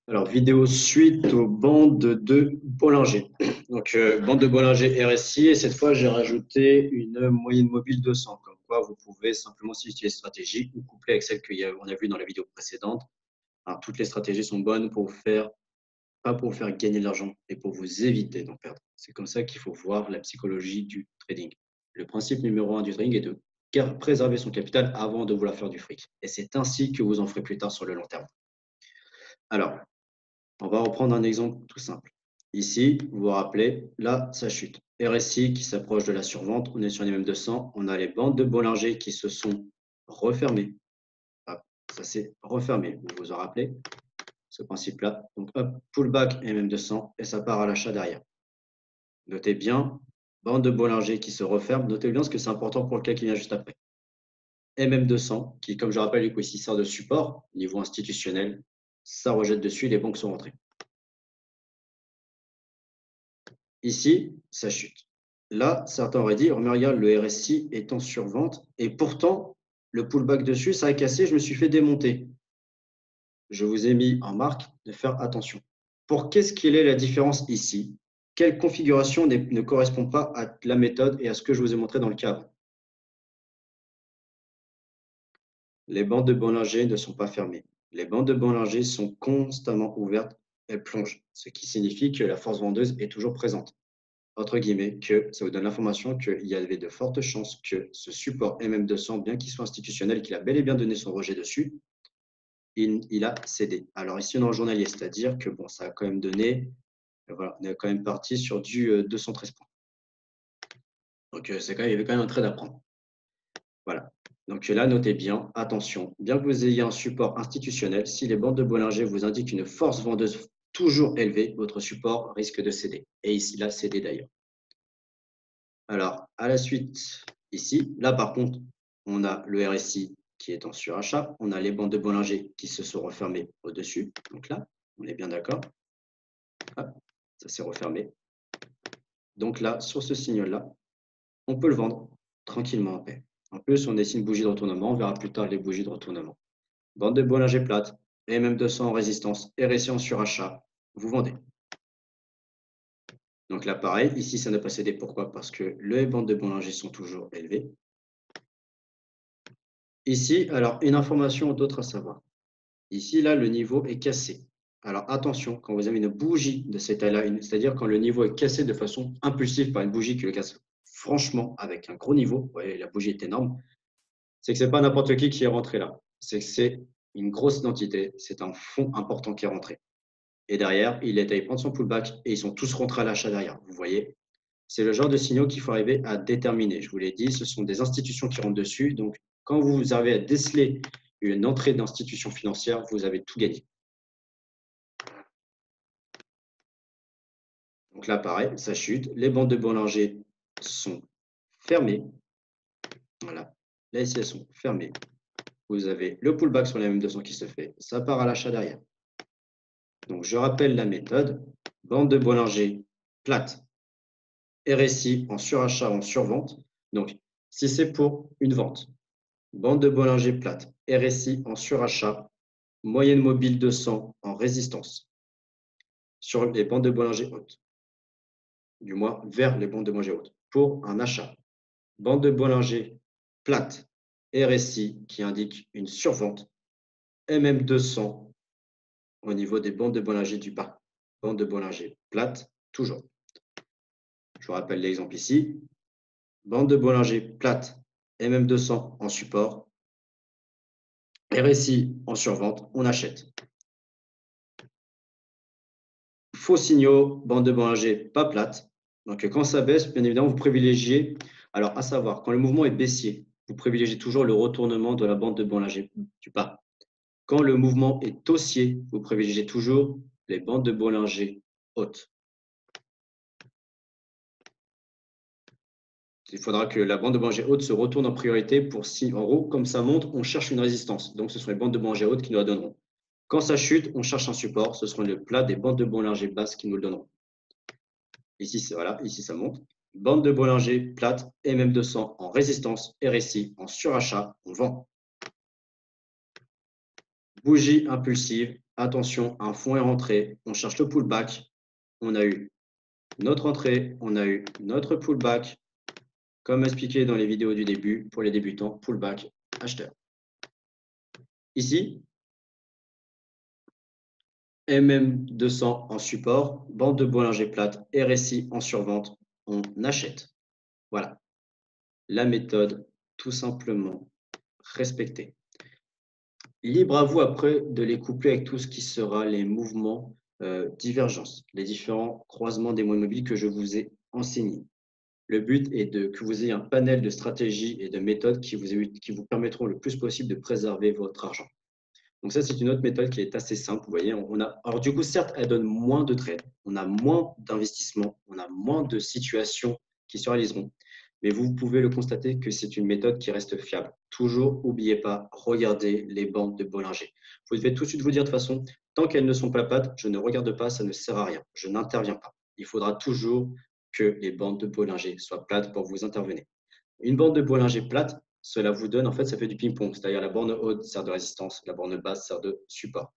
Alors, vidéo suite aux bandes de Bollinger. Donc, bande de Bollinger RSI, et cette fois, j'ai rajouté une moyenne mobile 200. Comme quoi, vous pouvez simplement utiliser stratégie ou coupler avec celle qu'on a vue dans la vidéo précédente. Alors, toutes les stratégies sont bonnes pour vous faire, pas pour vous faire gagner de l'argent, mais pour vous éviter d'en perdre. C'est comme ça qu'il faut voir la psychologie du trading. Le principe numéro 1 du trading est de préserver son capital avant de vouloir faire du fric. Et c'est ainsi que vous en ferez plus tard sur le long terme. Alors, on va reprendre un exemple tout simple. Ici, vous vous rappelez, là, ça chute. RSI qui s'approche de la survente, on est sur les mêmes 200, on a les bandes de Bollinger qui se sont refermées. Hop, ça s'est refermé, vous vous en rappelez, ce principe-là. Donc, hop, pullback MM200 et ça part à l'achat derrière. Notez bien, bande de Bollinger qui se referme. Notez bien ce que c'est important pour le cas qui vient juste après. MM200 qui, comme je rappelle, du coup, ici sert de support, niveau institutionnel, ça rejette dessus, les banques sont rentrées. Ici, ça chute. Là, certains auraient dit, mais regarde, le RSI est en survente et pourtant, le pullback dessus, ça a cassé, je me suis fait démonter. Je vous ai mis en marque de faire attention. Pour qu'est-ce qu'il est la différence ici? Quelle configuration ne correspond pas à la méthode et à ce que je vous ai montré dans le cas avant? Les bandes de Bollinger ne sont pas fermées. Les bandes de Bollinger sont constamment ouvertes, elles plongent, ce qui signifie que la force vendeuse est toujours présente. Entre guillemets, que ça vous donne l'information qu'il y avait de fortes chances que ce support MM200, bien qu'il soit institutionnel, qu'il a bel et bien donné son rejet dessus, il a cédé. Alors ici, on est en journalier, c'est-à-dire que bon, ça a quand même donné, voilà, on est quand même parti sur du 213 points. Donc il y avait quand même un trade à prendre. Voilà. Donc là, notez bien, attention, bien que vous ayez un support institutionnel, si les bandes de Bollinger vous indiquent une force vendeuse toujours élevée, votre support risque de céder. Et ici, il a cédé d'ailleurs. Alors, à la suite, ici, là par contre, on a le RSI qui est en surachat, on a les bandes de Bollinger qui se sont refermées au-dessus. Donc là, on est bien d'accord. Ça s'est refermé. Donc là, sur ce signal-là, on peut le vendre tranquillement en paix. En plus, on dessine une bougie de retournement, on verra plus tard les bougies de retournement. Bande de Bollinger plate, MM200 en résistance, RSI en surachat, vous vendez. Donc là, pareil, ici, ça n'a pas cédé. Pourquoi? Parce que les bandes de Bollinger sont toujours élevées. Ici, alors, une information d'autre à savoir. Ici, là, le niveau est cassé. Alors, attention, quand vous avez une bougie de cette taille-là, c'est-à-dire quand le niveau est cassé de façon impulsive par une bougie qui le casse franchement avec un gros niveau, vous voyez, la bougie est énorme, c'est que ce n'est pas n'importe qui est rentré là. C'est que c'est une grosse identité, c'est un fonds important qui est rentré. Et derrière, il est allé prendre son pullback et ils sont tous rentrés à l'achat derrière. Vous voyez, c'est le genre de signaux qu'il faut arriver à déterminer. Je vous l'ai dit, ce sont des institutions qui rentrent dessus. Donc, quand vous arrivez à déceler une entrée d'institution financière, vous avez tout gagné. Donc là, pareil, ça chute. Les bandes de Bollinger sont fermées. Voilà. Là, ici, elles sont fermées. Vous avez le pullback sur la MM200 qui se fait. Ça part à l'achat derrière. Donc, je rappelle la méthode. Bande de Bollinger plate. RSI en surachat, en survente. Donc, si c'est pour une vente, bande de Bollinger plate, RSI en surachat, moyenne mobile 200 en résistance sur les bandes de Bollinger hautes, du moins vers les bandes de Bollinger hautes, pour un achat. Bande de Bollinger plate, RSI qui indique une survente, MM200 au niveau des bandes de Bollinger du bas. Bande de Bollinger plate, toujours. Je vous rappelle l'exemple ici. Bande de Bollinger plate, MM200 en support, RSI en survente, on achète. Faux signaux, bande de Bollinger pas plate. Donc quand ça baisse, bien évidemment, vous privilégiez, alors à savoir, quand le mouvement est baissier, vous privilégiez toujours le retournement de la bande de Bollinger du bas. Quand le mouvement est haussier, vous privilégiez toujours les bandes de Bollinger hautes. Il faudra que la bande de Bollinger haute se retourne en priorité pour si, en gros, comme ça monte, on cherche une résistance. Donc ce sont les bandes de Bollinger hautes qui nous la donneront. Quand ça chute, on cherche un support. Ce seront le plat des bandes de Bollinger basses qui nous le donneront. Ici, voilà, ici ça monte. Bande de Bollinger plate, MM200 en résistance, RSI en surachat, on vend. Bougie impulsive, attention, un fond est rentré, on cherche le pullback, on a eu notre entrée, on a eu notre pullback, comme expliqué dans les vidéos du début, pour les débutants, pullback acheteur. Ici, MM200 en support, bande de Bollinger plate, RSI en survente, on achète. Voilà, la méthode tout simplement respectée. Libre à vous après de les coupler avec tout ce qui sera les mouvements divergence, les différents croisements des moyens mobiles que je vous ai enseignés. Le but est que vous ayez un panel de stratégies et de méthodes qui vous permettront le plus possible de préserver votre argent. Donc ça, c'est une autre méthode qui est assez simple. Vous voyez, alors du coup, certes, elle donne moins de trades, on a moins d'investissements, on a moins de situations qui se réaliseront. Mais vous pouvez le constater que c'est une méthode qui reste fiable. Toujours, n'oubliez pas, regardez les bandes de Bollinger. Vous devez tout de suite vous dire de toute façon, tant qu'elles ne sont pas plates, je ne regarde pas, ça ne sert à rien. Je n'interviens pas. Il faudra toujours que les bandes de Bollinger soient plates pour vous intervenir. Une bande de Bollinger plate, cela vous donne, en fait, ça fait du ping-pong. C'est-à-dire la borne haute sert de résistance, la borne basse sert de support.